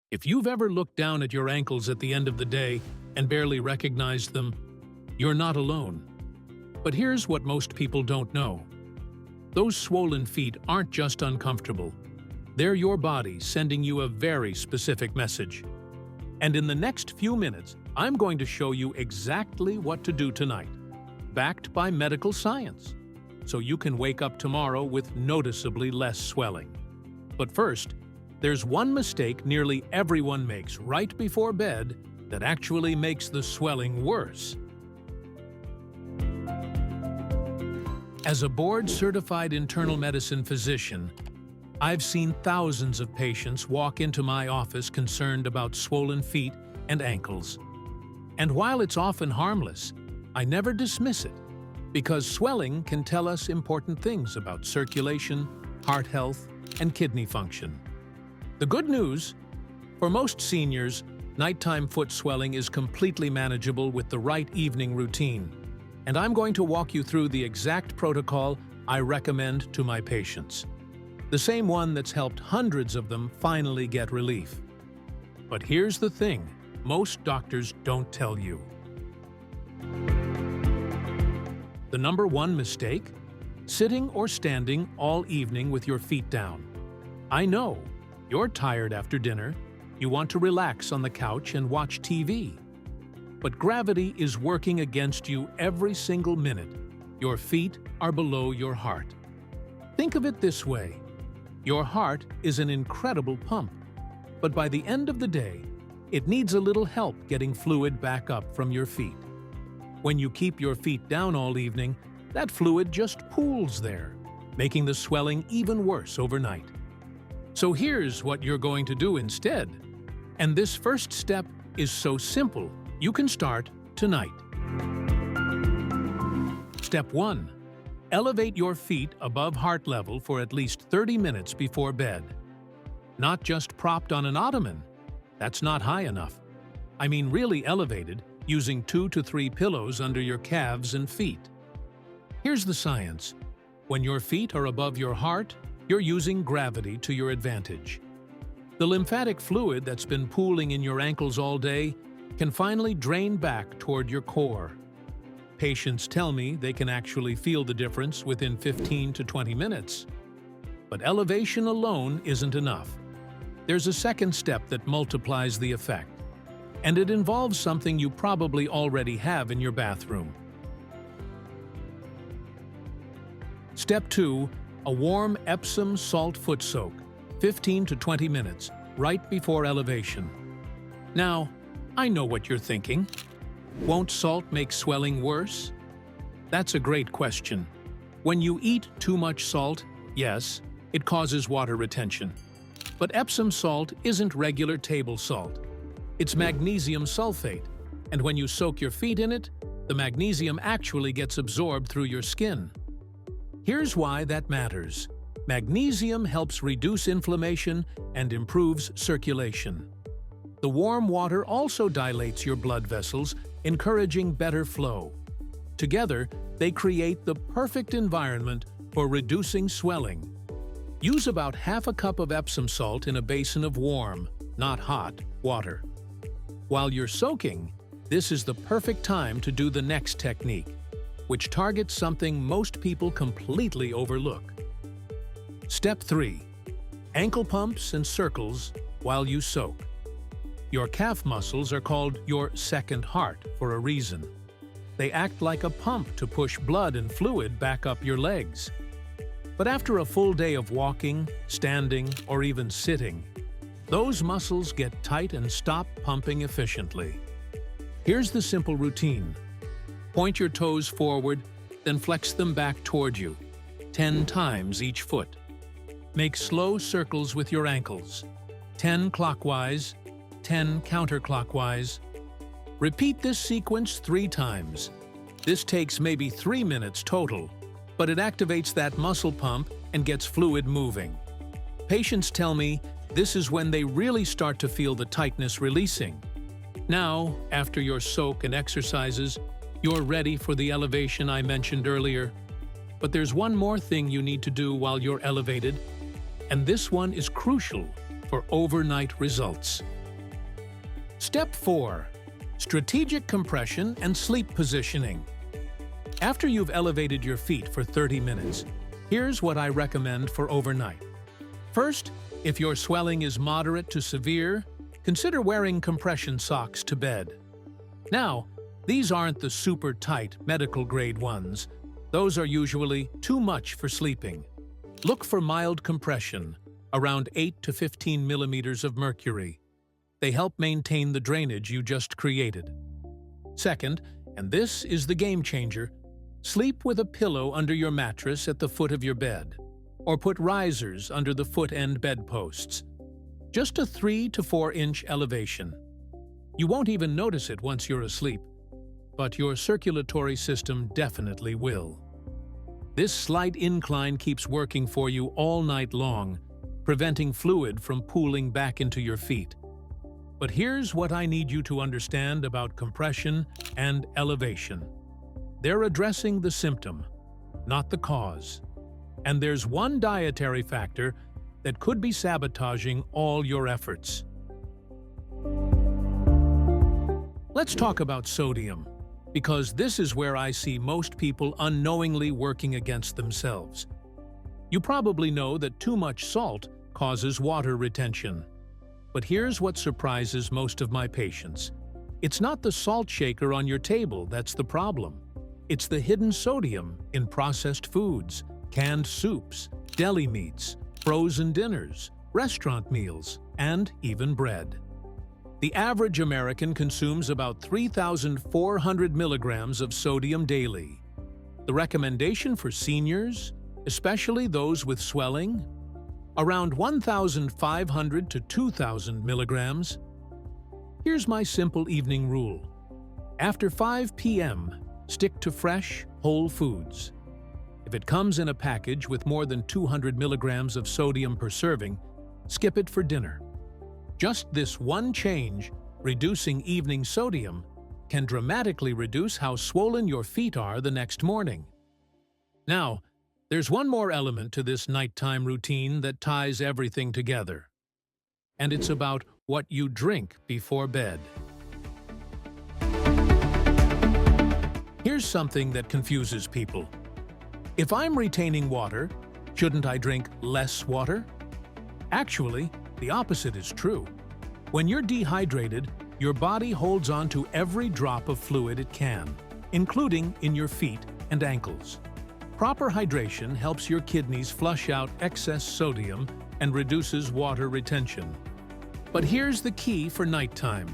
If you've ever looked down at your ankles at the end of the day and barely recognized them, you're not alone. But here's what most people don't know. Those swollen feet aren't just uncomfortable. They're your body sending you a very specific message. And in the next few minutes, I'm going to show you exactly what to do tonight, backed by medical science, so you can wake up tomorrow with noticeably less swelling. But first, there's one mistake nearly everyone makes right before bed that actually makes the swelling worse. As a board-certified internal medicine physician, I've seen thousands of patients walk into my office concerned about swollen feet and ankles. And while it's often harmless, I never dismiss it, because swelling can tell us important things about circulation, heart health, and kidney function. The good news: for most seniors, nighttime foot swelling is completely manageable with the right evening routine, and I'm going to walk you through the exact protocol I recommend to my patients. The same one that's helped hundreds of them finally get relief. But here's the thing most doctors don't tell you. The number one mistake? Sitting or standing all evening with your feet down. I know, you're tired after dinner, you want to relax on the couch and watch TV. But gravity is working against you every single minute. Your feet are below your heart. Think of it this way. Your heart is an incredible pump, but by the end of the day, it needs a little help getting fluid back up from your feet. When you keep your feet down all evening, that fluid just pools there, making the swelling even worse overnight. So here's what you're going to do instead. And this first step is so simple, you can start tonight. Step 1. Elevate your feet above heart level for at least 30 minutes before bed. Not just propped on an ottoman. That's not high enough. I mean really elevated, using 2 to 3 pillows under your calves and feet. Here's the science. When your feet are above your heart, you're using gravity to your advantage. The lymphatic fluid that's been pooling in your ankles all day can finally drain back toward your core. Patients tell me they can actually feel the difference within 15 to 20 minutes. But elevation alone isn't enough. There's a second step that multiplies the effect, and it involves something you probably already have in your bathroom. Step 2. A warm Epsom salt foot soak, 15 to 20 minutes, right before elevation. Now, I know what you're thinking. Won't salt make swelling worse? That's a great question. When you eat too much salt, yes, it causes water retention. But Epsom salt isn't regular table salt. It's magnesium sulfate, and when you soak your feet in it, the magnesium actually gets absorbed through your skin. Here's why that matters. Magnesium helps reduce inflammation and improves circulation. The warm water also dilates your blood vessels, encouraging better flow. Together, they create the perfect environment for reducing swelling. Use about half a cup of Epsom salt in a basin of warm, not hot, water. While you're soaking, this is the perfect time to do the next technique, which targets something most people completely overlook. Step 3. Ankle pumps and circles while you soak. Your calf muscles are called your second heart for a reason. They act like a pump to push blood and fluid back up your legs. But after a full day of walking, standing, or even sitting, those muscles get tight and stop pumping efficiently. Here's the simple routine. Point your toes forward, then flex them back toward you, 10 times each foot. Make slow circles with your ankles, 10 clockwise, 10 counterclockwise. Repeat this sequence 3 times. This takes maybe 3 minutes total, but it activates that muscle pump and gets fluid moving. Patients tell me this is when they really start to feel the tightness releasing. Now, after your soak and exercises, you're ready for the elevation I mentioned earlier. But there's one more thing you need to do while you're elevated, and this one is crucial. for overnight results. Step 4. Strategic compression and sleep positioning. After you've elevated your feet for 30 minutes, here's what I recommend for overnight. First, if your swelling is moderate to severe, consider wearing compression socks to bed. Now, these aren't the super tight medical-grade ones. Those are usually too much for sleeping. Look for mild compression, around 8 to 15 millimeters of mercury. They help maintain the drainage you just created. Second, and this is the game changer, sleep with a pillow under your mattress at the foot of your bed, or put risers under the foot-end bedposts. Just a 3 to 4 inch elevation. You won't even notice it once you're asleep, but your circulatory system definitely will. This slight incline keeps working for you all night long, preventing fluid from pooling back into your feet. But here's what I need you to understand about compression and elevation. They're addressing the symptom, not the cause. And there's one dietary factor that could be sabotaging all your efforts. Let's talk about sodium, because this is where I see most people unknowingly working against themselves. You probably know that too much salt causes water retention. But here's what surprises most of my patients. It's not the salt shaker on your table that's the problem. It's the hidden sodium in processed foods, canned soups, deli meats, frozen dinners, restaurant meals, and even bread. The average American consumes about 3,400 milligrams of sodium daily. The recommendation for seniors, especially those with swelling, around 1,500 to 2,000 milligrams. Here's my simple evening rule. After 5 p.m., stick to fresh, whole foods. If it comes in a package with more than 200 milligrams of sodium per serving, skip it for dinner. Just this one change, reducing evening sodium, can dramatically reduce how swollen your feet are the next morning. Now, there's one more element to this nighttime routine that ties everything together. And it's about what you drink before bed. Here's something that confuses people. If I'm retaining water, shouldn't I drink less water? Actually, the opposite is true. When you're dehydrated, your body holds on to every drop of fluid it can, including in your feet and ankles. Proper hydration helps your kidneys flush out excess sodium and reduces water retention. But here's the key for nighttime.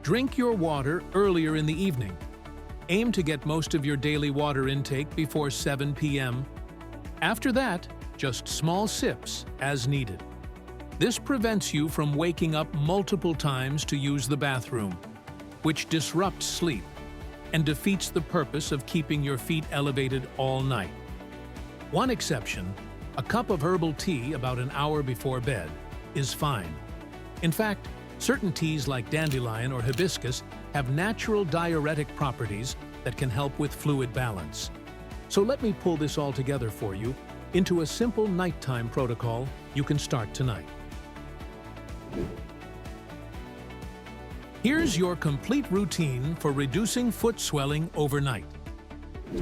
Drink your water earlier in the evening. Aim to get most of your daily water intake before 7 p.m. After that, just small sips as needed. This prevents you from waking up multiple times to use the bathroom, which disrupts sleep and defeats the purpose of keeping your feet elevated all night. One exception, a cup of herbal tea about an hour before bed, is fine. In fact, certain teas like dandelion or hibiscus have natural diuretic properties that can help with fluid balance. So let me pull this all together for you into a simple nighttime protocol you can start tonight. Here's your complete routine for reducing foot swelling overnight.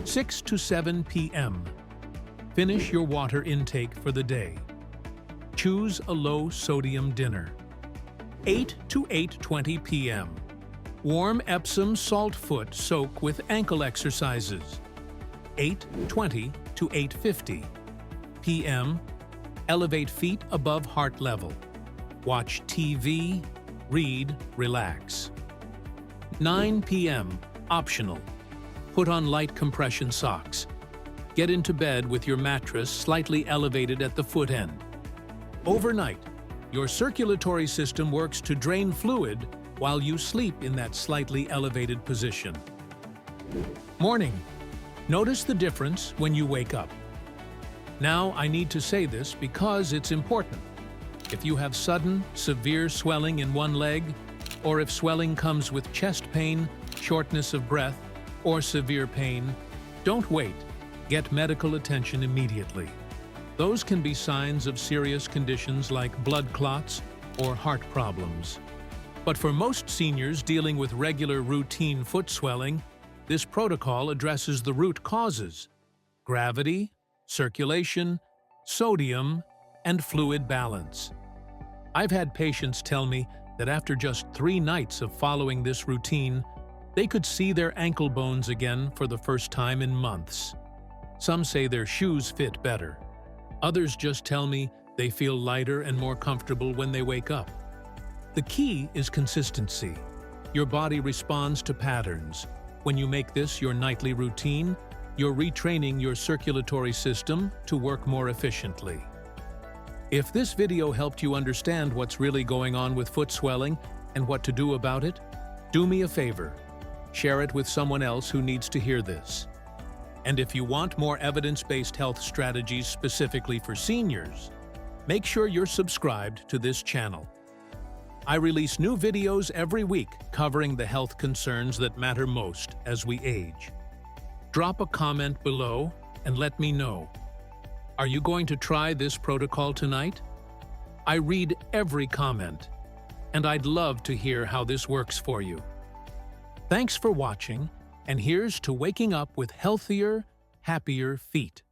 6 to 7 p.m. Finish your water intake for the day. Choose a low-sodium dinner. 8 to 8:20 p.m. Warm Epsom salt foot soak with ankle exercises. 8:20 to 8:50 p.m. Elevate feet above heart level. Watch TV, read, relax. 9 p.m. Optional. Put on light compression socks. Get into bed with your mattress slightly elevated at the foot end. Overnight, your circulatory system works to drain fluid while you sleep in that slightly elevated position. Morning. Notice the difference when you wake up. Now, I need to say this because it's important. If you have sudden, severe swelling in one leg, or if swelling comes with chest pain, shortness of breath, or severe pain, don't wait. Get medical attention immediately. Those can be signs of serious conditions like blood clots, or heart problems. But for most seniors dealing with regular routine foot swelling, this protocol addresses the root causes: gravity, circulation, sodium, and fluid balance. I've had patients tell me that after just 3 nights of following this routine, they could see their ankle bones again for the first time in months. Some say their shoes fit better. Others just tell me they feel lighter and more comfortable when they wake up. The key is consistency. Your body responds to patterns. When you make this your nightly routine, you're retraining your circulatory system to work more efficiently. If this video helped you understand what's really going on with foot swelling and what to do about it, do me a favor. Share it with someone else who needs to hear this. And if you want more evidence-based health strategies specifically for seniors, make sure you're subscribed to this channel. I release new videos every week covering the health concerns that matter most as we age. Drop a comment below and let me know. Are you going to try this protocol tonight? I read every comment, and I'd love to hear how this works for you. Thanks for watching, and here's to waking up with healthier, happier feet.